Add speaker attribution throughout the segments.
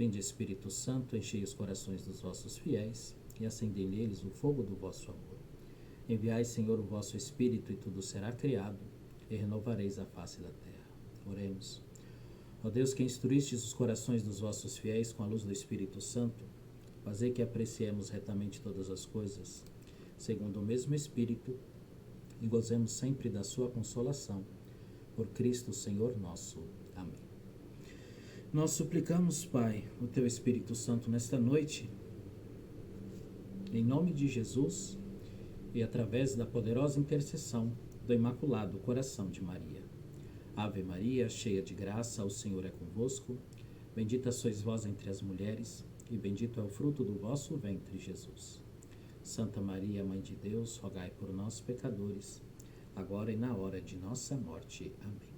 Speaker 1: Vinde, Espírito Santo, enchei os corações dos vossos fiéis e acendei neles o fogo do vosso amor. Enviai, Senhor, o vosso Espírito, e tudo será criado, e renovareis a face da terra. Oremos. Ó Deus, que instruístes os corações dos vossos fiéis com a luz do Espírito Santo, fazei que apreciemos retamente todas as coisas, segundo o mesmo Espírito, e gozemos sempre da sua consolação. Por Cristo, Senhor nosso. Amém. Nós suplicamos, Pai, o Teu Espírito Santo nesta noite, em nome de Jesus e através da poderosa intercessão do Imaculado Coração de Maria. Ave Maria, cheia de graça, o Senhor é convosco. Bendita sois vós entre as mulheres, e bendito é o fruto do vosso ventre, Jesus. Santa Maria, Mãe de Deus, rogai por nós, pecadores, agora e na hora de nossa morte. Amém.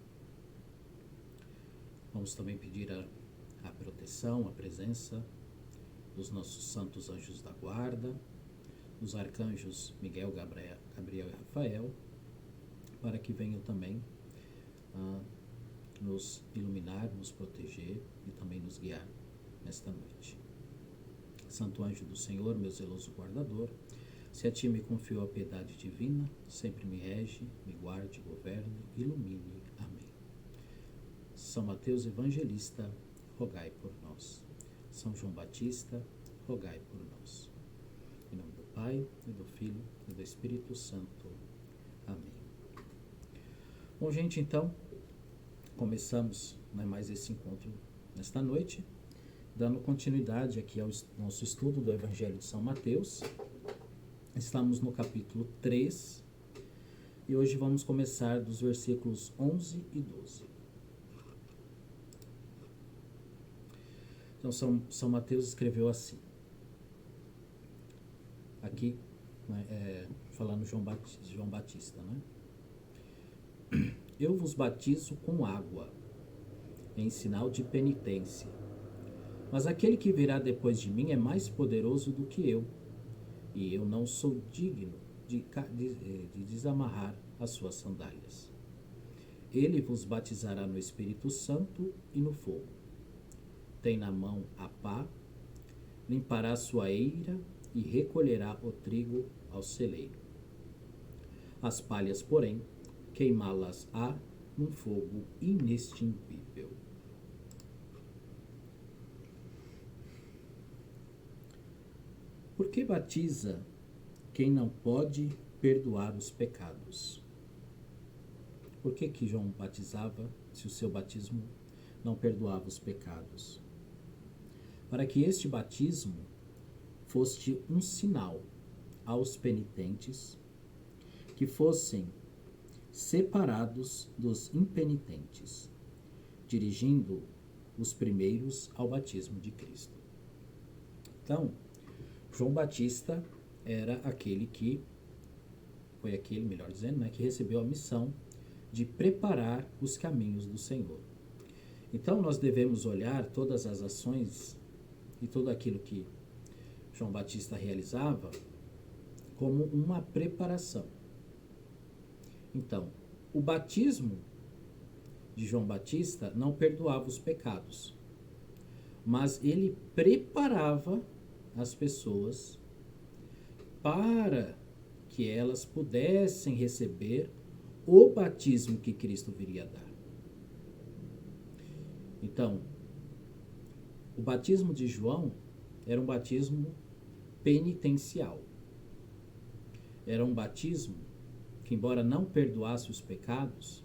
Speaker 1: Vamos também pedir a proteção, a presença dos nossos santos anjos da guarda, dos arcanjos Miguel, Gabriel e Rafael, para que venham também nos iluminar, nos proteger e também nos guiar nesta noite. Santo anjo do Senhor, meu zeloso guardador, se a ti me confio a piedade divina, sempre me rege, me guarde, governe, ilumine. Amém. São Mateus Evangelista, rogai por nós. São João Batista, rogai por nós. Em nome do Pai, e do Filho, e do Espírito Santo. Amém. Bom, gente, então, começamos mais esse encontro nesta noite, dando continuidade aqui ao nosso estudo do Evangelho de São Mateus. Estamos no capítulo 3, e hoje vamos começar dos versículos 11 e 12. Então, São Mateus escreveu assim, aqui, falando João Batista, né? Eu vos batizo com água, em sinal de penitência. Mas aquele que virá depois de mim é mais poderoso do que eu, e eu não sou digno de desamarrar as suas sandálias. Ele vos batizará no Espírito Santo e no fogo. Tem na mão a pá, limpará a sua eira e recolherá o trigo ao celeiro. As palhas, porém, queimá-las-á num fogo inextinguível. Por que batiza quem não pode perdoar os pecados? Por que João batizava se o seu batismo não perdoava os pecados? Para que este batismo fosse um sinal aos penitentes que fossem separados dos impenitentes, dirigindo os primeiros ao batismo de Cristo. Então, João Batista era melhor dizendo, que recebeu a missão de preparar os caminhos do Senhor. Então, nós devemos olhar todas as ações e tudo aquilo que João Batista realizava como uma preparação. Então, o batismo de João Batista não perdoava os pecados, mas ele preparava as pessoas para que elas pudessem receber o batismo que Cristo viria a dar. Então, o batismo de João era um batismo penitencial. Era um batismo que, embora não perdoasse os pecados,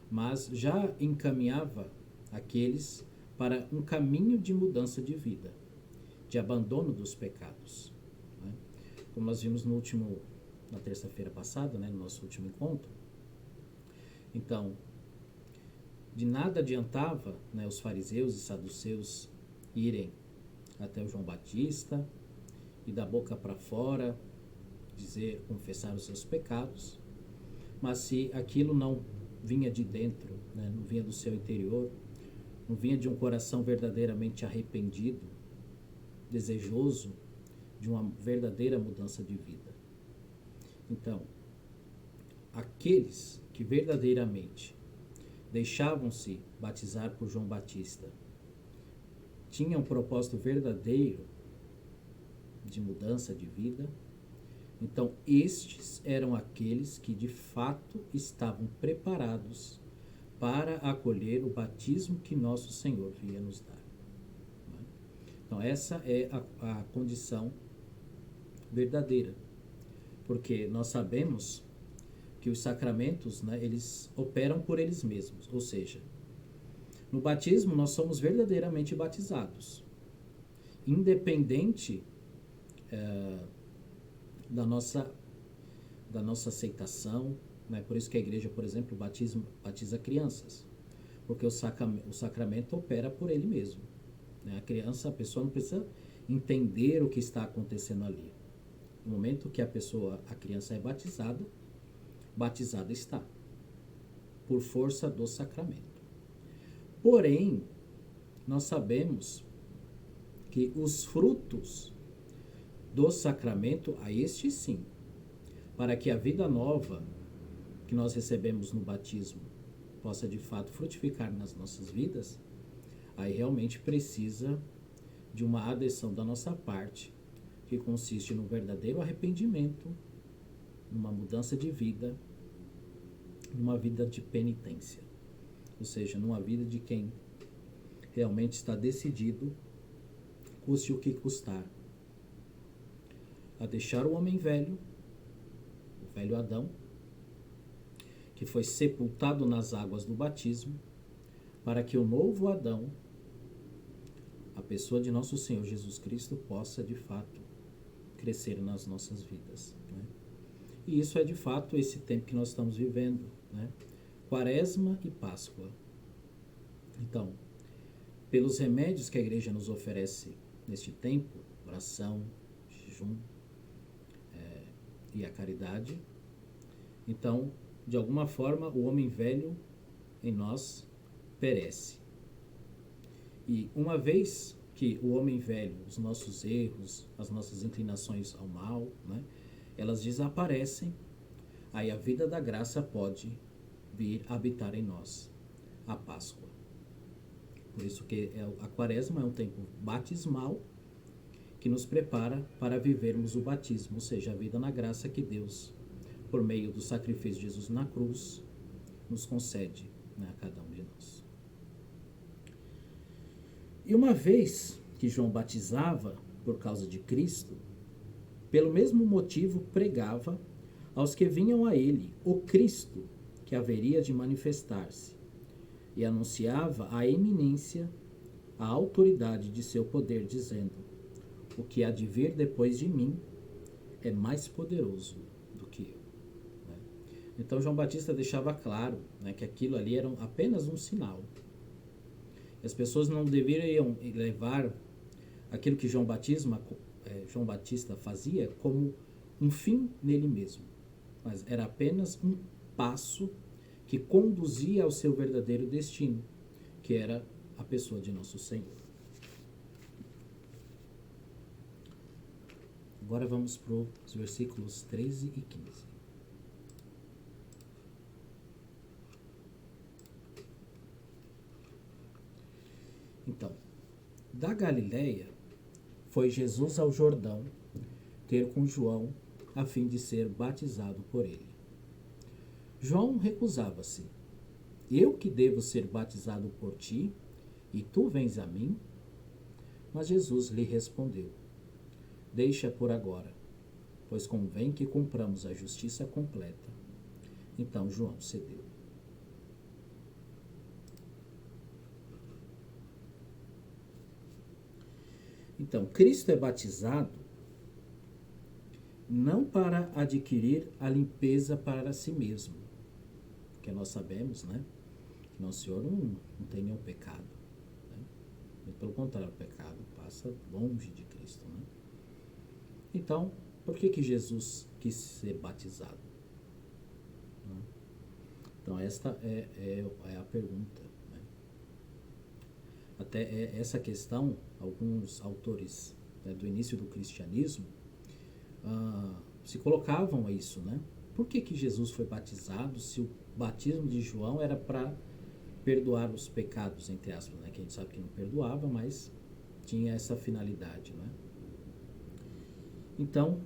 Speaker 1: mas já encaminhava aqueles para um caminho de mudança de vida, de abandono dos pecados. Né? Como nós vimos na terça-feira passada, no nosso último encontro. Então, de nada adiantava os fariseus e saduceus irem até o João Batista e da boca para fora confessar os seus pecados, mas se aquilo não vinha de dentro, não vinha do seu interior, não vinha de um coração verdadeiramente arrependido, desejoso de uma verdadeira mudança de vida. Então, aqueles que verdadeiramente deixavam-se batizar por João Batista tinha um propósito verdadeiro de mudança de vida, então estes eram aqueles que de fato estavam preparados para acolher o batismo que nosso Senhor vinha nos dar. Então essa é a condição verdadeira, porque nós sabemos que os sacramentos, né, eles operam por eles mesmos, ou seja, no batismo nós somos verdadeiramente batizados, independente da nossa aceitação, né? Por isso que a igreja, por exemplo, batiza crianças, porque o sacramento opera por ele mesmo, né? A pessoa não precisa entender o que está acontecendo ali. No momento que a criança é batizada está, por força do sacramento. Porém, nós sabemos que os frutos do sacramento, a este sim, para que a vida nova que nós recebemos no batismo possa de fato frutificar nas nossas vidas, aí realmente precisa de uma adesão da nossa parte, que consiste no verdadeiro arrependimento, numa mudança de vida, numa vida de penitência, ou seja, numa vida de quem realmente está decidido, custe o que custar, a deixar o homem velho, o velho Adão, que foi sepultado nas águas do batismo, para que o novo Adão, a pessoa de nosso Senhor Jesus Cristo, possa de fato crescer nas nossas vidas, né? E isso é de fato esse tempo que nós estamos vivendo, né? Quaresma e Páscoa. Então, pelos remédios que a igreja nos oferece neste tempo, oração, jejum e a caridade, então, de alguma forma, o homem velho em nós perece. E uma vez que o homem velho, os nossos erros, as nossas inclinações ao mal, né, elas desaparecem, aí a vida da graça pode vir habitar em nós, a Páscoa. Por isso que a Quaresma é um tempo batismal que nos prepara para vivermos o batismo, ou seja, a vida na graça que Deus, por meio do sacrifício de Jesus na cruz, nos concede, né, a cada um de nós. E uma vez que João batizava por causa de Cristo, pelo mesmo motivo pregava aos que vinham a ele o Cristo que haveria de manifestar-se, e anunciava a eminência, a autoridade de seu poder, dizendo: o que há de vir depois de mim é mais poderoso do que eu. Então João Batista deixava claro, né, que aquilo ali era apenas um sinal. As pessoas não deveriam levar aquilo que João Batista fazia como um fim nele mesmo, mas era apenas um passo que conduzia ao seu verdadeiro destino, que era a pessoa de nosso Senhor. Agora vamos para os versículos 13 e 15. Então, da Galileia foi Jesus ao Jordão ter com João a fim de ser batizado por ele. João recusava-se: eu que devo ser batizado por ti, e tu vens a mim? Mas Jesus lhe respondeu: deixa por agora, pois convém que cumpramos a justiça completa. Então João cedeu. Então, Cristo é batizado não para adquirir a limpeza para si mesmo, porque nós sabemos, né, que nosso Senhor não tem nenhum pecado, né? Pelo contrário, o pecado passa longe de Cristo, né? Então, por que Jesus quis ser batizado? Né? Então, esta é a pergunta. Até essa questão, alguns autores, né, do início do cristianismo se colocavam a isso, né? Por que Jesus foi batizado se o batismo de João era para perdoar os pecados, entre aspas, né? Que a gente sabe que não perdoava, mas tinha essa finalidade, né? Então,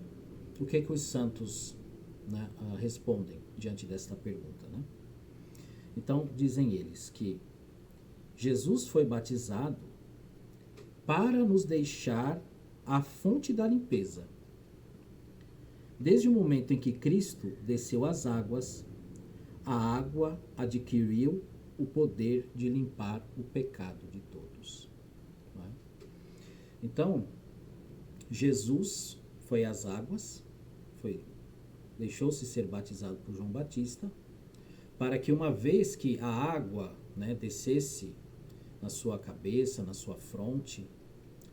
Speaker 1: o que os santos, né, respondem diante desta pergunta, né? Então, dizem eles que Jesus foi batizado para nos deixar a fonte da limpeza. Desde o momento em que Cristo desceu às águas, a água adquiriu o poder de limpar o pecado de todos. Não é? Então, Jesus foi às águas, deixou-se ser batizado por João Batista, para que uma vez que a água, né, descesse na sua cabeça, na sua fronte,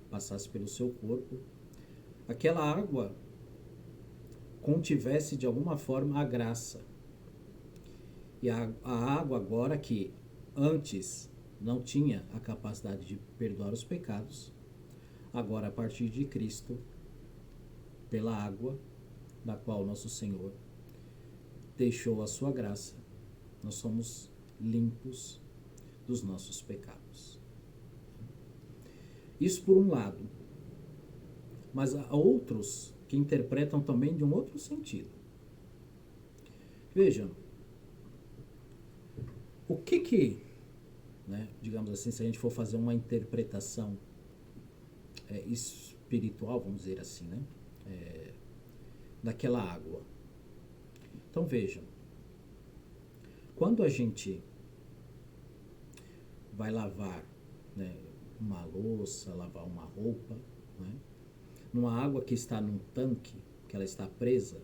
Speaker 1: passasse pelo seu corpo, aquela água contivesse de alguma forma a graça. E a água agora, que antes não tinha a capacidade de perdoar os pecados, agora a partir de Cristo, pela água da qual nosso Senhor deixou a sua graça, nós somos limpos dos nossos pecados. Isso por um lado. Mas há outros que interpretam também de um outro sentido. Vejam, o que né, digamos assim, se a gente for fazer uma interpretação espiritual, vamos dizer assim, né, daquela água. Então vejam, quando a gente vai lavar, né, uma louça, lavar uma roupa, né, numa água que está num tanque, que ela está presa,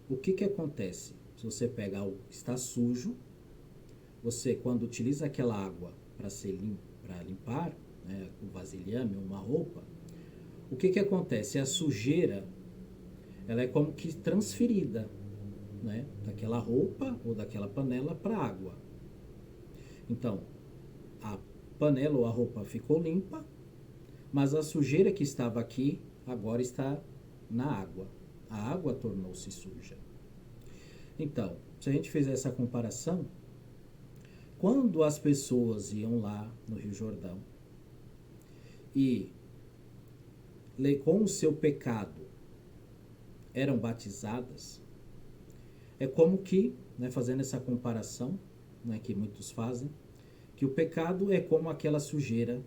Speaker 1: o que acontece? Se você pega algo que está sujo, você, quando utiliza aquela água para limpar, né, o vasilhame, uma roupa, o que acontece? A sujeira, ela é como que transferida, né, daquela roupa ou daquela panela para a água. Então, a panela ou a roupa ficou limpa, mas a sujeira que estava aqui agora está na água. A água tornou-se suja. Então, se a gente fizer essa comparação, quando as pessoas iam lá no Rio Jordão e com o seu pecado eram batizadas, é como que, né, fazendo essa comparação, né, que muitos fazem, que o pecado é como aquela sujeira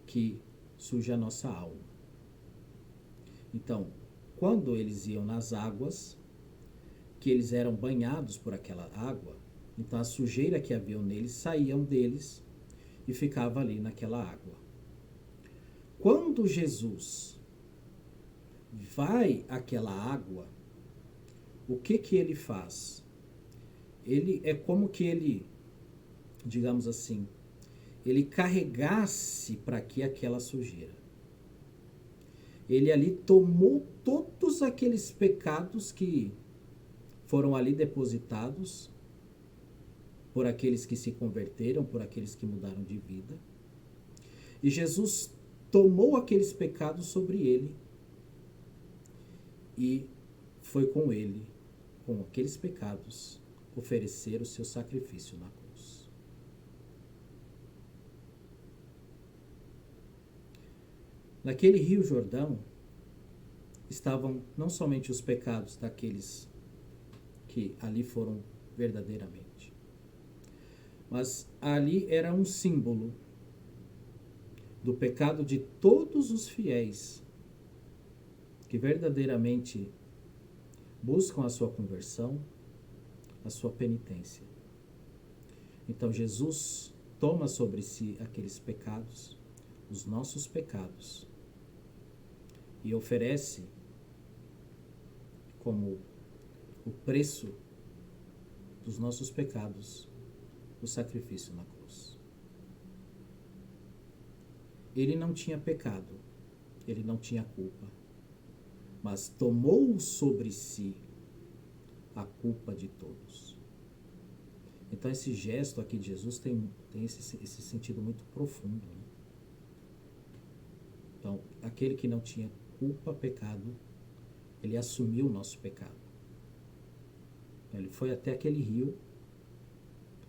Speaker 1: que suja a nossa alma. Então, quando eles iam nas águas, que eles eram banhados por aquela água, então a sujeira que havia neles saíam deles e ficava ali naquela água. Quando Jesus vai àquela água, o que ele faz? Ele é como que ele, digamos assim, ele carregasse para aqui aquela sujeira. Ele ali tomou todos aqueles pecados que foram ali depositados por aqueles que se converteram, por aqueles que mudaram de vida. E Jesus tomou aqueles pecados sobre ele e foi com ele, com aqueles pecados, oferecer o seu sacrifício na cruz. Naquele Rio Jordão estavam não somente os pecados daqueles que ali foram verdadeiramente, mas ali era um símbolo do pecado de todos os fiéis que verdadeiramente buscam a sua conversão, a sua penitência. Então Jesus toma sobre si aqueles pecados, os nossos pecados, e oferece como o preço dos nossos pecados o sacrifício na cruz. Ele não tinha pecado, ele não tinha culpa, mas tomou sobre si a culpa de todos. Então esse gesto aqui de Jesus tem esse sentido muito profundo, né? Então, aquele que não tinha culpa, pecado, ele assumiu o nosso pecado. Ele foi até aquele rio,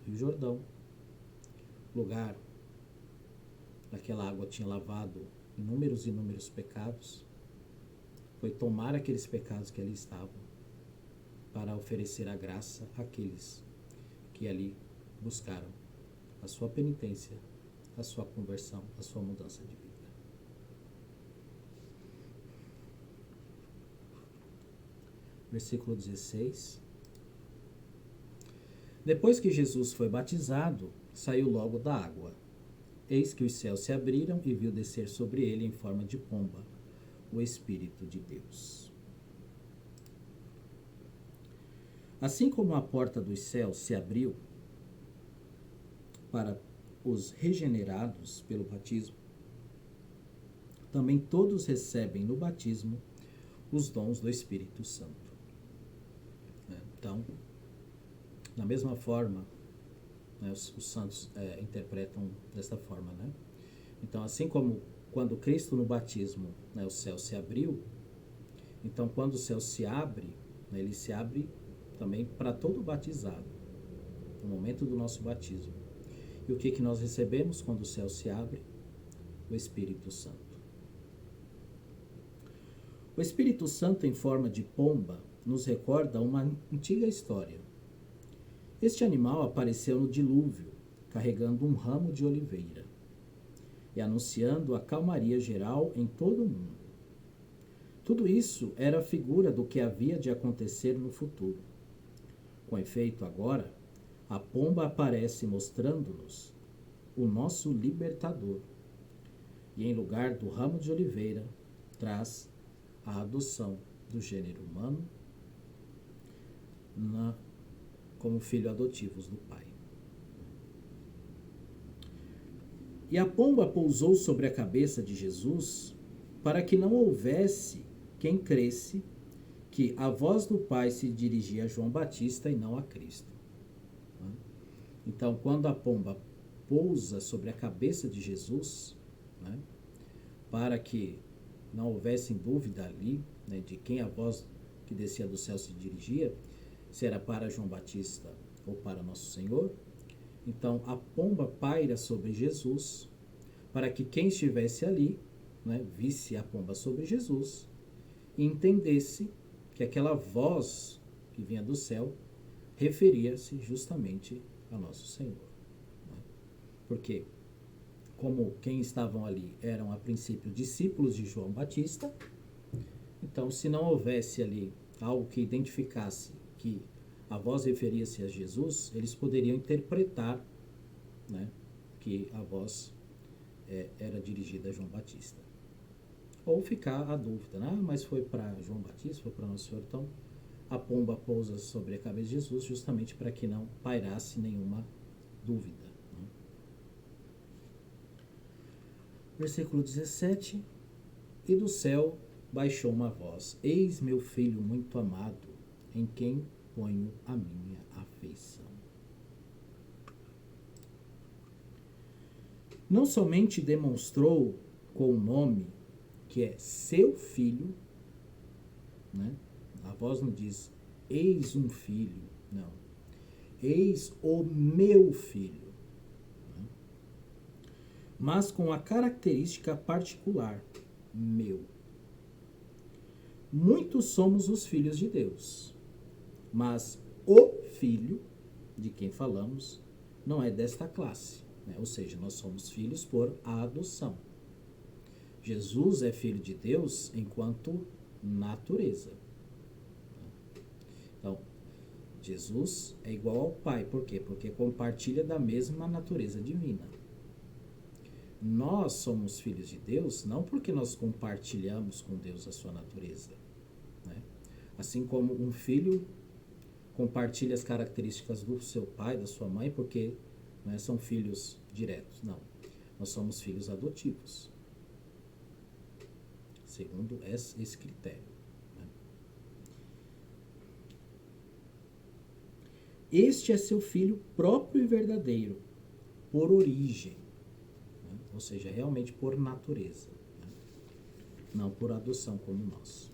Speaker 1: Rio Jordão, lugar aquela água tinha lavado inúmeros e inúmeros pecados, foi tomar aqueles pecados que ali estavam para oferecer a graça àqueles que ali buscaram a sua penitência, a sua conversão, a sua mudança de vida. Versículo 16. Depois que Jesus foi batizado, saiu logo da água. Eis que os céus se abriram e viu descer sobre ele em forma de pomba o Espírito de Deus. Assim como a porta dos céus se abriu para os regenerados pelo batismo, também todos recebem no batismo os dons do Espírito Santo. Então, da mesma forma, os santos interpretam desta forma, né? Então, assim como quando Cristo no batismo, o céu se abriu, então quando o céu se abre, ele se abre também para todo batizado, no momento do nosso batismo. E o que nós recebemos quando o céu se abre? O Espírito Santo. O Espírito Santo em forma de pomba nos recorda uma antiga história. Este animal apareceu no dilúvio, carregando um ramo de oliveira e anunciando a calmaria geral em todo o mundo. Tudo isso era a figura do que havia de acontecer no futuro. Com efeito, agora, a pomba aparece mostrando-nos o nosso libertador e, em lugar do ramo de oliveira, traz a adoção do gênero humano como filhos adotivos do Pai. E a pomba pousou sobre a cabeça de Jesus para que não houvesse quem cresce que a voz do Pai se dirigia a João Batista e não a Cristo. Então, quando a pomba pousa sobre a cabeça de Jesus, para que não houvesse dúvida ali, de quem a voz que descia do céu se dirigia, se era para João Batista ou para Nosso Senhor, então a pomba paira sobre Jesus, para que quem estivesse ali, visse a pomba sobre Jesus e entendesse que aquela voz que vinha do céu referia-se justamente a Nosso Senhor. Porque, como quem estavam ali eram a princípio discípulos de João Batista, então se não houvesse ali algo que identificasse que a voz referia-se a Jesus, eles poderiam interpretar, que a voz era dirigida a João Batista. Ou ficar a dúvida, mas foi para João Batista, foi para Nosso Senhor. Então, a pomba pousa sobre a cabeça de Jesus justamente para que não pairasse nenhuma dúvida. Versículo 17. E do céu baixou uma voz: Eis meu filho muito amado, em quem ponho a minha afeição. Não somente demonstrou com o nome que é seu filho, a voz não diz eis um filho, não. Eis o meu filho. Mas com a característica particular, meu. Muitos somos os filhos de Deus, mas o filho de quem falamos não é desta classe, ou seja, nós somos filhos por adoção. Jesus é filho de Deus enquanto natureza. Então, Jesus é igual ao Pai, por quê? Porque compartilha da mesma natureza divina. Nós somos filhos de Deus não porque nós compartilhamos com Deus a sua natureza. Assim como um filho compartilha as características do seu pai, da sua mãe, porque são filhos diretos. Não, nós somos filhos adotivos, segundo esse critério. Este é seu filho próprio e verdadeiro, por origem. Ou seja, realmente por natureza, não por adoção como nós.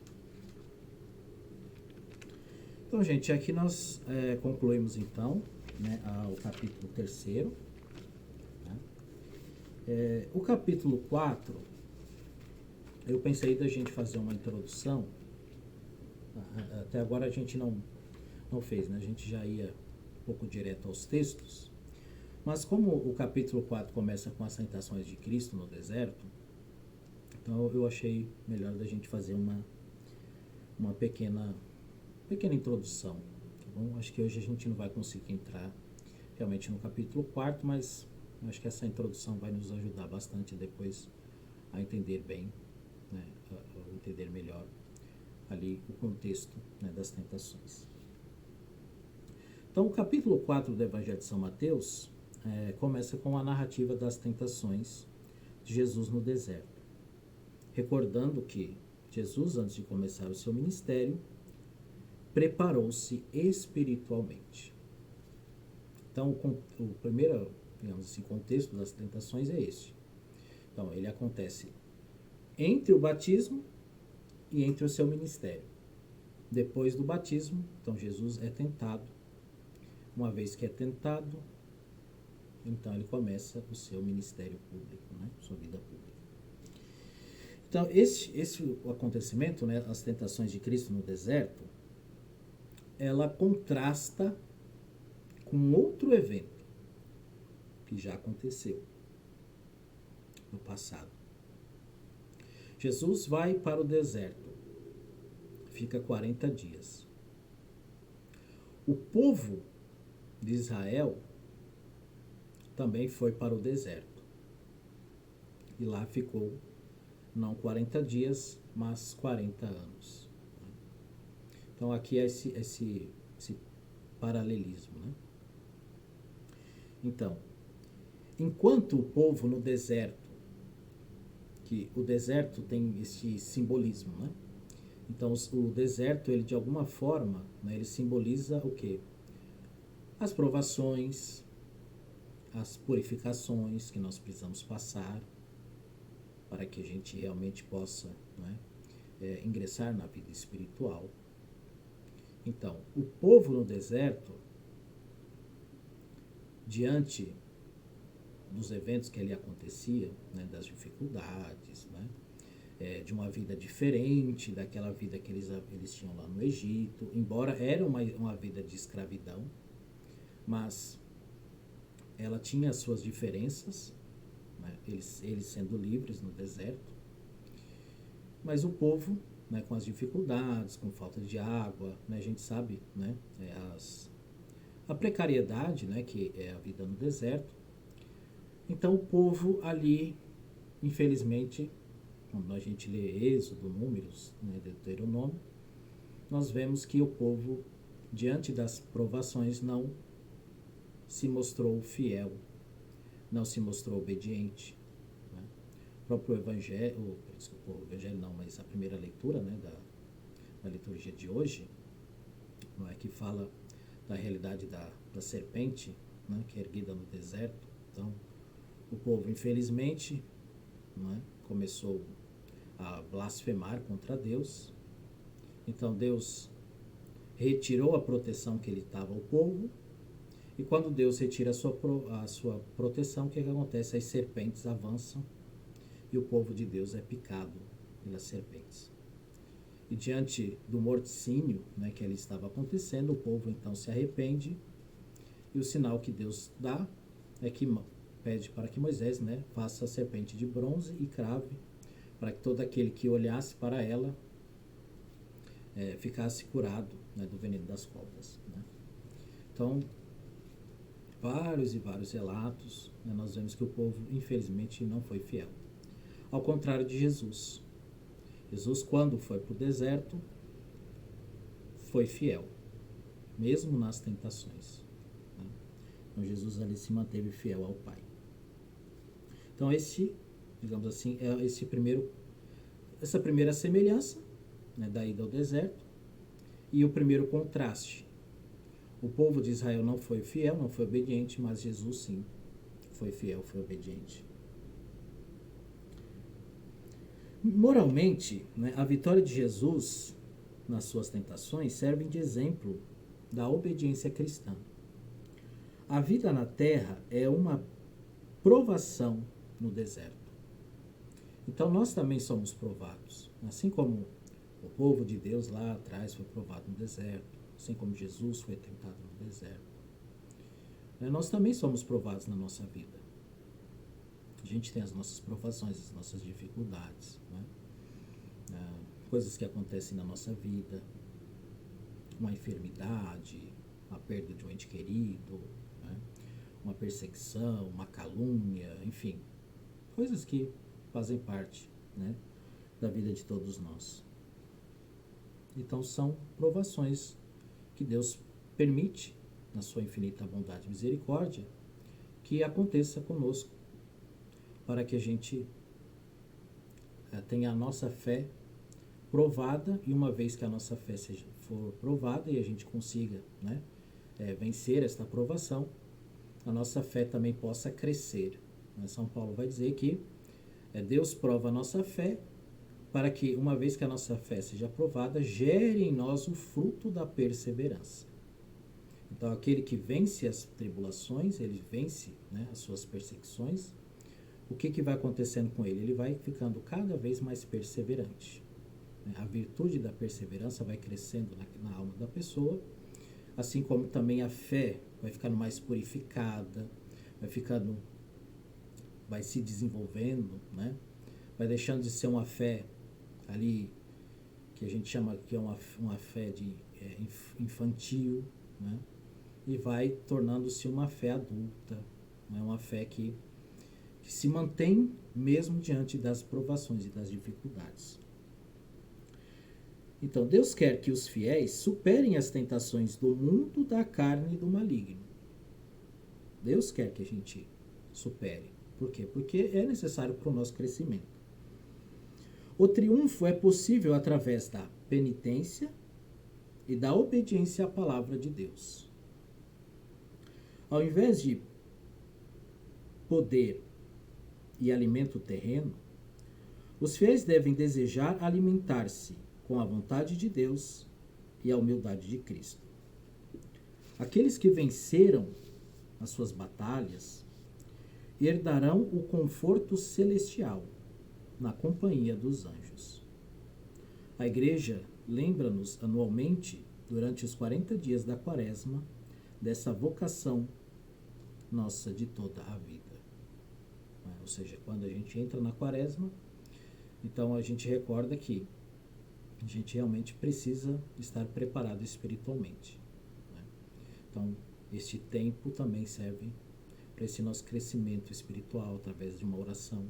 Speaker 1: Então, gente, aqui nós concluímos então o capítulo 3. O capítulo 4, eu pensei da gente fazer uma introdução. Até agora a gente não fez, né? A gente já ia um pouco direto aos textos. Mas como o capítulo 4 começa com as tentações de Cristo no deserto, então eu achei melhor da gente fazer uma pequena introdução. Tá bom? Acho que hoje a gente não vai conseguir entrar realmente no capítulo 4, mas acho que essa introdução vai nos ajudar bastante depois a entender bem, né, a entender melhor ali o contexto, né, das tentações. Então, o capítulo 4 do Evangelho de São Mateus começa com a narrativa das tentações de Jesus no deserto, recordando que Jesus, antes de começar o seu ministério, preparou-se espiritualmente. Então, o primeiro, digamos assim, contexto das tentações é esse. Então, ele acontece entre o batismo e entre o seu ministério. Depois do batismo, então Jesus é tentado. Uma vez que é tentado, então ele começa o seu ministério público, né? Sua vida pública. Então, esse acontecimento, né, as tentações de Cristo no deserto, ela contrasta com outro evento que já aconteceu no passado. Jesus vai para o deserto, fica 40 dias. O povo de Israel também foi para o deserto. E lá ficou, não 40 dias, mas 40 anos. Então aqui é esse paralelismo, né? Então, enquanto o povo no deserto, que o deserto tem esse simbolismo, né? Então o deserto, ele de alguma forma, né, ele simboliza o quê? As provações, as purificações que nós precisamos passar para que a gente realmente possa, né, ingressar na vida espiritual. Então, o povo no deserto, diante dos eventos que ali acontecia, né, das dificuldades, né, de uma vida diferente daquela vida que eles tinham lá no Egito, embora era uma vida de escravidão, mas ela tinha as suas diferenças, né, eles sendo livres no deserto, mas o povo, né, com as dificuldades, com falta de água, né, a gente sabe, né, a precariedade, né, que é a vida no deserto. Então o povo ali, infelizmente, quando a gente lê Êxodo, Números, né, Deuteronômio, nós vemos que o povo, diante das provações, não se mostrou fiel, não se mostrou obediente. Né? O próprio Evangelho, o Evangelho não, mas a primeira leitura, né, da liturgia de hoje, não é, que fala da realidade da serpente, né, que é erguida no deserto. Então, o povo, infelizmente, não é, começou a blasfemar contra Deus. Então, Deus retirou a proteção que ele dava ao povo. E quando Deus retira a sua proteção, o que acontece? As serpentes avançam e o povo de Deus é picado pelas serpentes. E diante do morticínio, né, que ali estava acontecendo, o povo então se arrepende, e o sinal que Deus dá é que pede para que Moisés, né, faça a serpente de bronze e crave, para que todo aquele que olhasse para ela ficasse curado, né, do veneno das cobras. Né? Então, vários e vários relatos, né, nós vemos que o povo, infelizmente, não foi fiel. Ao contrário de Jesus. Jesus, quando foi para o deserto, foi fiel, mesmo nas tentações. Né? Então, Jesus ali se manteve fiel ao Pai. Então, digamos assim, é essa primeira semelhança, né, da ida ao deserto, e o primeiro contraste. O povo de Israel não foi fiel, não foi obediente, mas Jesus sim foi fiel, foi obediente. Moralmente, né, a vitória de Jesus nas suas tentações serve de exemplo da obediência cristã. A vida na terra é uma provação no deserto. Então nós também somos provados, assim como o povo de Deus lá atrás foi provado no deserto, assim como Jesus foi tentado no deserto. Nós também somos provados na nossa vida. A gente tem as nossas provações, as nossas dificuldades, né? Coisas que acontecem na nossa vida, uma enfermidade, a perda de um ente querido, né? Uma perseguição, uma calúnia, enfim, coisas que fazem parte, né, da vida de todos nós. Então são provações que Deus permite, na sua infinita bondade e misericórdia, que aconteça conosco, para que a gente tenha a nossa fé provada, e uma vez que a nossa fé for provada e a gente consiga, né, vencer esta provação, a nossa fé também possa crescer. São Paulo vai dizer que Deus prova a nossa fé para que, uma vez que a nossa fé seja provada, gere em nós o fruto da perseverança. Então, aquele que vence as tribulações, ele vence, né, as suas perseguições, o que vai acontecendo com ele? Ele vai ficando cada vez mais perseverante. A virtude da perseverança vai crescendo na alma da pessoa, assim como também a fé vai ficando mais purificada, vai se desenvolvendo, né? Vai deixando de ser uma fé ali que a gente chama que é uma fé infantil, né? E vai tornando-se uma fé adulta, né? Uma fé que se mantém mesmo diante das provações e das dificuldades. Então, Deus quer que os fiéis superem as tentações do mundo, da carne e do maligno. Deus quer que a gente supere. Por quê? Porque é necessário para o nosso crescimento. O triunfo é possível através da penitência e da obediência à palavra de Deus. Ao invés de poder e alimento terreno, os fiéis devem desejar alimentar-se com a vontade de Deus e a humildade de Cristo. Aqueles que venceram as suas batalhas herdarão o conforto celestial na companhia dos anjos. A Igreja lembra-nos anualmente, durante os 40 dias da Quaresma, dessa vocação nossa de toda a vida. Ou seja, quando a gente entra na Quaresma, então a gente recorda que a gente realmente precisa estar preparado espiritualmente. Então, este tempo também serve para esse nosso crescimento espiritual, através de uma oração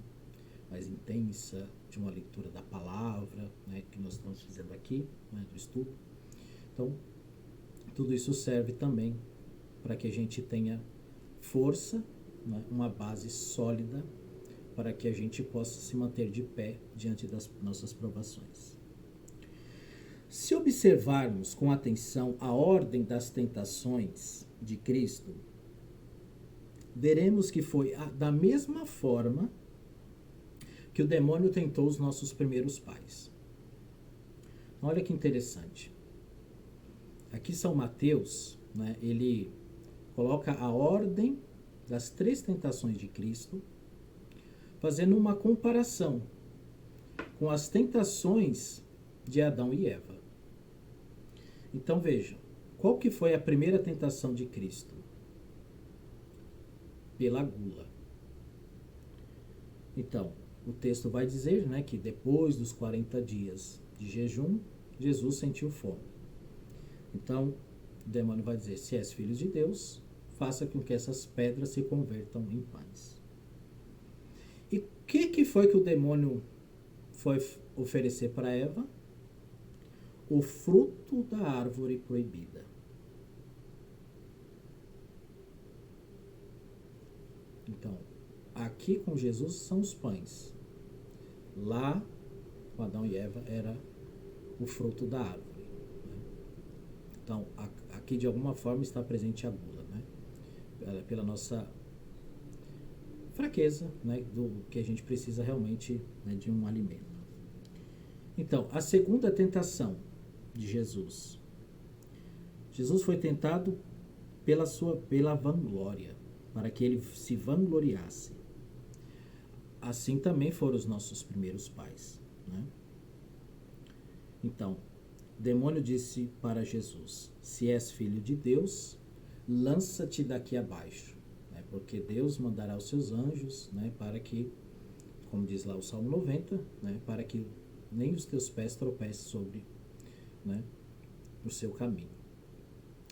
Speaker 1: mais intensa, de uma leitura da palavra, né, que nós estamos fazendo aqui, né, do estudo. Então, tudo isso serve também para que a gente tenha força, né, uma base sólida, para que a gente possa se manter de pé diante das nossas provações. Se observarmos com atenção a ordem das tentações de Cristo, veremos que foi da mesma forma que o demônio tentou os nossos primeiros pais. Olha que interessante. Aqui São Mateus, né, ele coloca a ordem das 3 tentações de Cristo, fazendo uma comparação com as tentações de Adão e Eva. Então veja, qual que foi a primeira tentação de Cristo? Pela gula. Então, o texto vai dizer, né, que depois dos 40 dias de jejum, Jesus sentiu fome. Então, o demônio vai dizer, se és filho de Deus, faça com que essas pedras se convertam em pães. E o que foi que o demônio foi oferecer para Eva? O fruto da árvore proibida. Então, aqui com Jesus são os pães. Lá, com Adão e Eva, era o fruto da árvore. Né? Então, aqui de alguma forma está presente a gula, né? Pela nossa fraqueza, né? Do que a gente precisa realmente, né, de um alimento. Então, a segunda tentação de Jesus. Jesus foi tentado pela vanglória, para que ele se vangloriasse. assim também foram os nossos primeiros pais, né? Então, o demônio disse para Jesus: se és filho de Deus, lança-te daqui abaixo, né? Porque Deus mandará os seus anjos, né, para que, como diz lá o Salmo 90, né, para que nem os teus pés tropecem sobre, né, o seu caminho.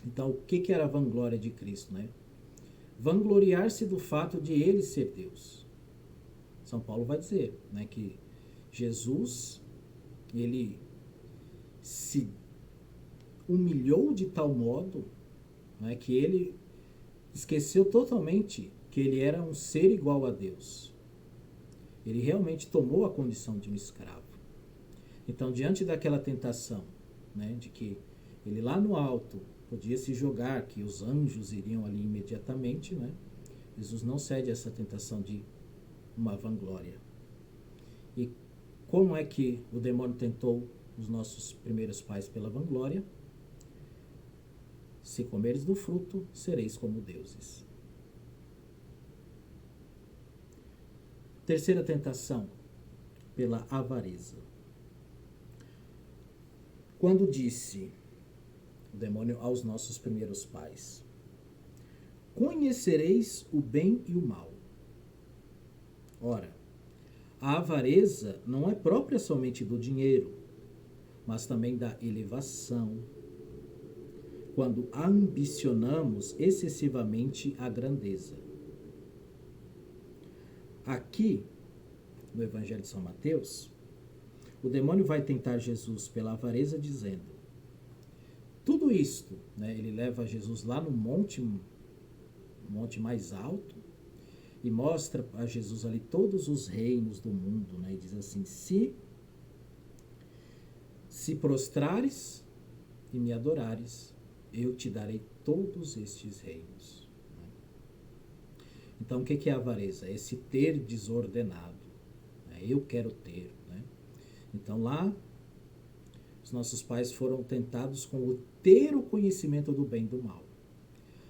Speaker 1: Então, o que era a vanglória de Cristo, né? Vangloriar-se do fato de ele ser Deus. São Paulo vai dizer, né, que Jesus, ele se humilhou de tal modo, né, que ele esqueceu totalmente que ele era um ser igual a Deus. Ele realmente tomou a condição de um escravo. Então, diante daquela tentação, né, de que ele lá no alto podia se jogar, que os anjos iriam ali imediatamente, né, Jesus não cede a essa tentação de uma vanglória. E como é que o demônio tentou os nossos primeiros pais pela vanglória? Se comeres do fruto, sereis como deuses. Terceira tentação, pela avareza. Quando disse o demônio aos nossos primeiros pais: conhecereis o bem e o mal. Ora, a avareza não é própria somente do dinheiro, mas também da elevação, quando ambicionamos excessivamente a grandeza. Aqui, no Evangelho de São Mateus, o demônio vai tentar Jesus pela avareza, dizendo: tudo isto, né, ele leva Jesus lá no monte mais alto, e mostra a Jesus ali todos os reinos do mundo, né, e diz assim: se prostrares e me adorares, eu te darei todos estes reinos. Então, o que é a avareza? É esse ter desordenado. Eu quero ter. Né? Então, lá, os nossos pais foram tentados com o ter o conhecimento do bem e do mal.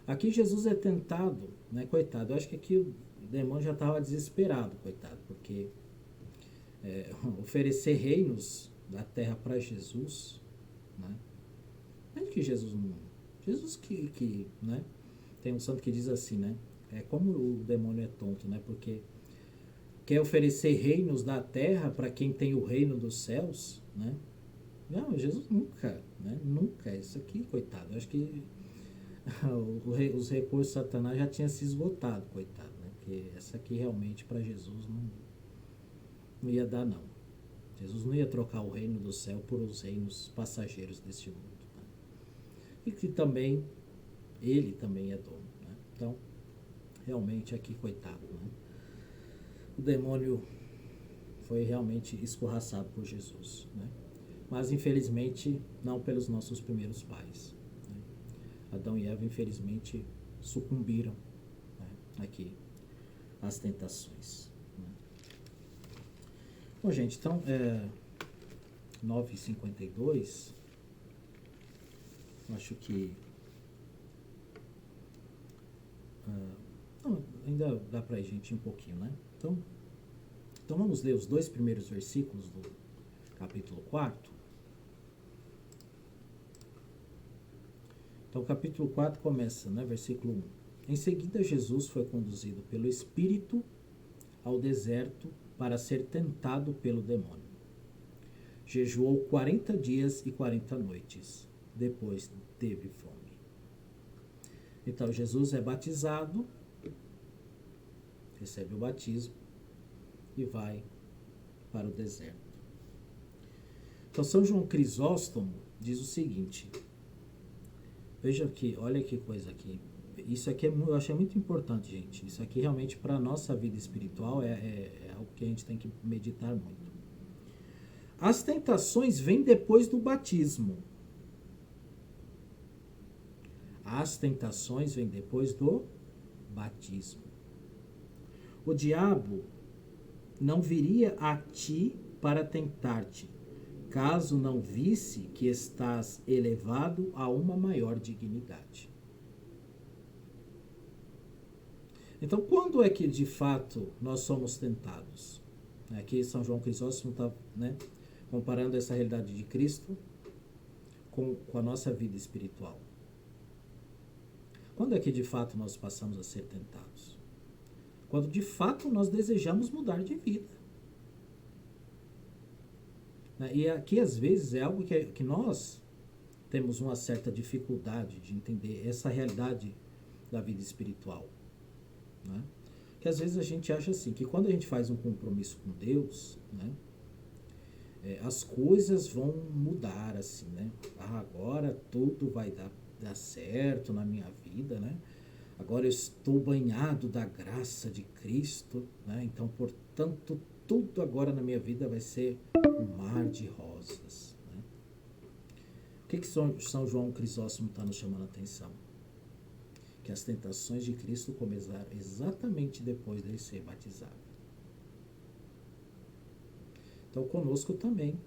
Speaker 1: Aqui, Jesus é tentado, né? Coitado, eu acho que aqui o demônio já estava desesperado, coitado, porque oferecer reinos da terra para Jesus, né? Não é que Jesus não... Jesus que né? Tem um santo que diz assim, né? É como o demônio é tonto, né? Porque quer oferecer reinos da terra para quem tem o reino dos céus, né? Não, Jesus nunca, né? Nunca. Isso aqui, coitado. Eu acho que os recursos de Satanás já tinham se esgotado, coitado, né? Porque essa aqui realmente para Jesus não ia dar, não. Jesus não ia trocar o reino do céu por os reinos passageiros deste mundo. Né? E que também, ele também é dono, né? Então, realmente aqui, coitado, né? O demônio foi realmente escorraçado por Jesus, né? Mas infelizmente não pelos nossos primeiros pais, né? Adão e Eva infelizmente sucumbiram, né, aqui às tentações, né? Bom, gente, então 9h52, acho que ainda dá pra gente um pouquinho, né? Então vamos ler os 2 primeiros versículos do capítulo 4. Então o capítulo 4 começa, né? Versículo 1. Em seguida, Jesus foi conduzido pelo Espírito ao deserto para ser tentado pelo demônio. Jejuou 40 dias e 40 noites. Depois teve fome. Então Jesus é batizado, recebe o batismo e vai para o deserto. Então São João Crisóstomo diz o seguinte: veja aqui, olha que coisa aqui. Isso aqui eu achei muito importante, gente. Isso aqui realmente para a nossa vida espiritual é algo que a gente tem que meditar muito. As tentações vêm depois do batismo. As tentações vêm depois do batismo. O diabo não viria a ti para tentar-te, caso não visse que estás elevado a uma maior dignidade. Então, quando é que de fato nós somos tentados? Aqui São João Crisóstomo está, né, comparando essa realidade de Cristo com a nossa vida espiritual. Quando é que de fato nós passamos a ser tentados? Quando de fato nós desejamos mudar de vida. E aqui às vezes é algo que nós temos uma certa dificuldade de entender essa realidade da vida espiritual. Né? Que às vezes a gente acha assim, que quando a gente faz um compromisso com Deus, né, as coisas vão mudar assim, né? Agora tudo vai dar certo na minha vida, né? Agora eu estou banhado da graça de Cristo, né? Então, portanto, tudo agora na minha vida vai ser um mar de rosas. Né? O que São João Crisóstomo está nos chamando a atenção? Que as tentações de Cristo começaram exatamente depois dele ser batizado. Então, conosco também.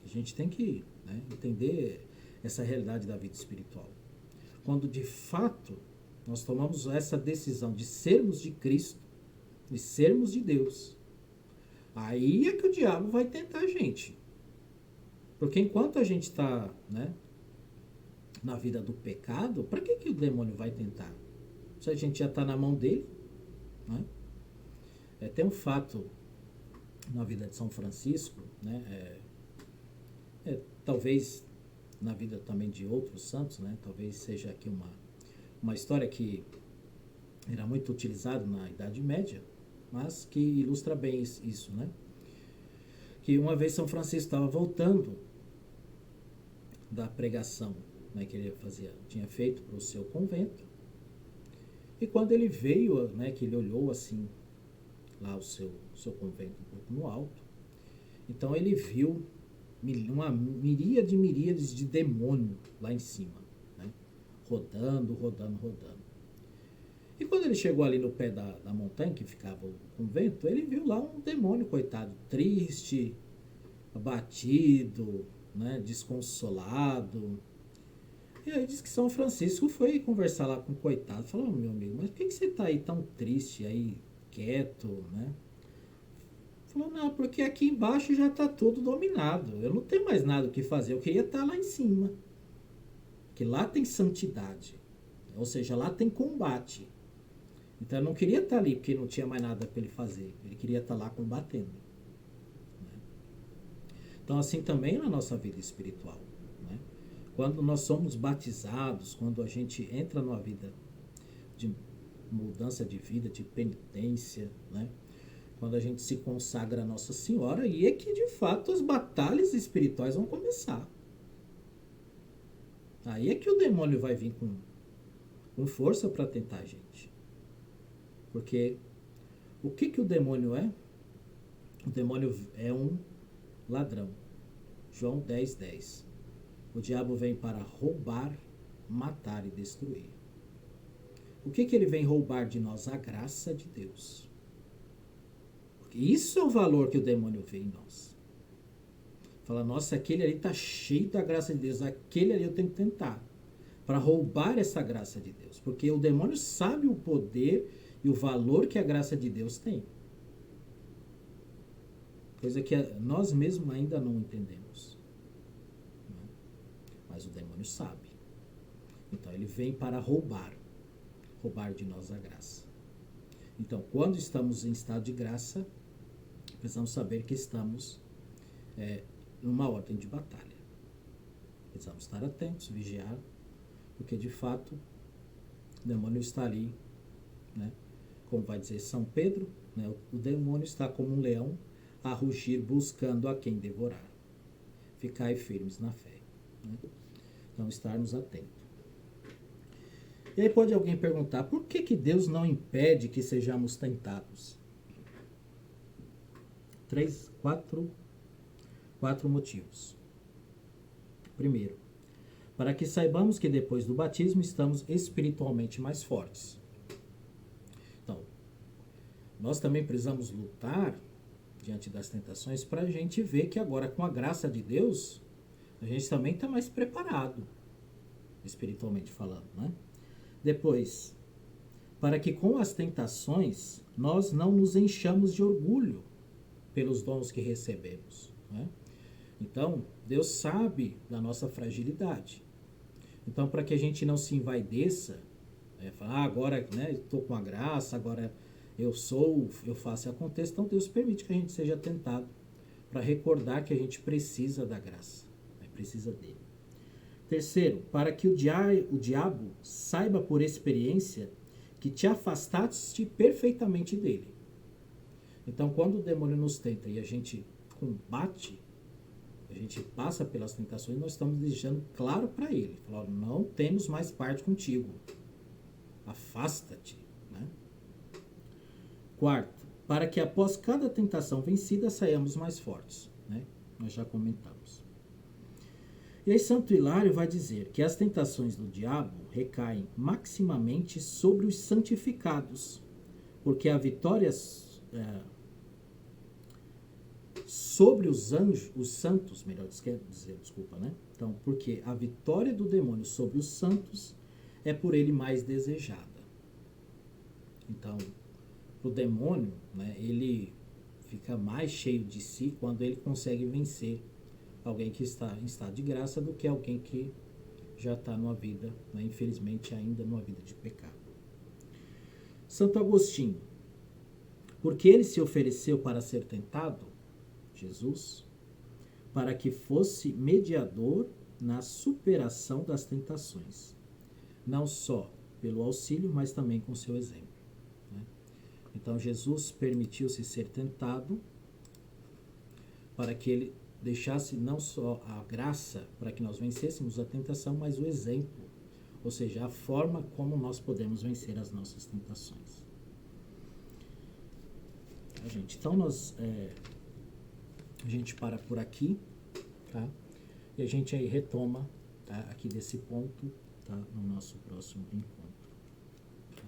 Speaker 1: A gente tem que, né, entender essa realidade da vida espiritual. Quando, de fato, nós tomamos essa decisão de sermos de Cristo, de sermos de Deus, aí é que o diabo vai tentar a gente. Porque enquanto a gente está, né, na vida do pecado, para que o demônio vai tentar? Se a gente já está na mão dele, né? Tem um fato na vida de São Francisco, né? Talvez na vida também de outros santos, né? Talvez seja aqui uma história que era muito utilizada na Idade Média, mas que ilustra bem isso, né? Que uma vez São Francisco estava voltando da pregação, né, que ele tinha feito para o seu convento, e quando ele veio, né, que ele olhou assim lá o seu convento um pouco no alto, então ele viu uma miríades de demônio lá em cima, né, rodando. E quando ele chegou ali no pé da montanha que ficava o convento, ele viu lá um demônio, coitado, triste, abatido, né, desconsolado. E aí diz que São Francisco foi conversar lá com o coitado, falou: meu amigo, mas por que você está aí tão triste, aí quieto, né? Falou: não, porque aqui embaixo já está tudo dominado, eu não tenho mais nada o que fazer, eu queria estar lá em cima, que lá tem santidade, ou seja, lá tem combate. Então eu não queria estar ali porque não tinha mais nada para ele fazer, ele queria estar lá combatendo. Né? Então assim também na nossa vida espiritual. Né? Quando nós somos batizados, quando a gente entra numa vida de mudança de vida, de penitência, né? Quando a gente se consagra a Nossa Senhora, aí é que de fato as batalhas espirituais vão começar. Aí é que o demônio vai vir com força para tentar a gente. Porque o que o demônio é? O demônio é um ladrão. João 10:10. O diabo vem para roubar, matar e destruir. O que ele vem roubar de nós? A graça de Deus. Porque isso é o valor que o demônio vê em nós. Fala: nossa, aquele ali está cheio da graça de Deus, aquele ali eu tenho que tentar para roubar essa graça de Deus. Porque o demônio sabe o poder e o valor que a graça de Deus tem. Coisa que nós mesmos ainda não entendemos. Mas o demônio sabe. Então ele vem para roubar de nós a graça. Então, quando estamos em estado de graça, precisamos saber que estamos numa ordem de batalha. Precisamos estar atentos, vigiar, porque de fato o demônio está ali, né? Como vai dizer São Pedro, né? O demônio está como um leão a rugir, buscando a quem devorar. Ficai firmes na fé. Né? Então, estarmos atentos. E aí pode alguém perguntar: por que Deus não impede que sejamos tentados? Quatro motivos. Primeiro, para que saibamos que depois do batismo estamos espiritualmente mais fortes. Então, nós também precisamos lutar diante das tentações para a gente ver que agora, com a graça de Deus, a gente também está mais preparado, espiritualmente falando, né? Depois, para que com as tentações nós não nos enchamos de orgulho pelos dons que recebemos, né? Então, Deus sabe da nossa fragilidade. Então, para que a gente não se envaideça, falar, agora, né, estou com a graça, agora eu faço e aconteça. Então, Deus permite que a gente seja tentado para recordar que a gente precisa da graça, né, precisa dele. Terceiro, para que o diabo saiba por experiência que te afastaste perfeitamente dele. Então, quando o demônio nos tenta e a gente combate, a gente passa pelas tentações, nós estamos deixando claro para ele, falando, não temos mais parte contigo, afasta-te, né? Quarto, para que após cada tentação vencida saiamos mais fortes, né? Nós já comentamos. E aí Santo Hilário vai dizer que as tentações do diabo recaem maximamente sobre os santificados, porque a vitória sobre os anjos, os santos, melhor dizer, desculpa, né? Então, porque a vitória do demônio sobre os santos é por ele mais desejada. Então, o demônio, né, ele fica mais cheio de si quando ele consegue vencer alguém que está em estado de graça do que alguém que já está numa vida, né, infelizmente ainda numa vida de pecado. Santo Agostinho, porque ele se ofereceu para ser tentado, Jesus, para que fosse mediador na superação das tentações, não só pelo auxílio, mas também com seu exemplo, né? Então Jesus permitiu-se ser tentado para que ele deixasse não só a graça para que nós vencêssemos a tentação, mas o exemplo, ou seja, a forma como nós podemos vencer as nossas tentações. Tá, gente? Então a gente para por aqui, tá? E a gente aí retoma, tá, aqui desse ponto, tá, no nosso próximo encontro.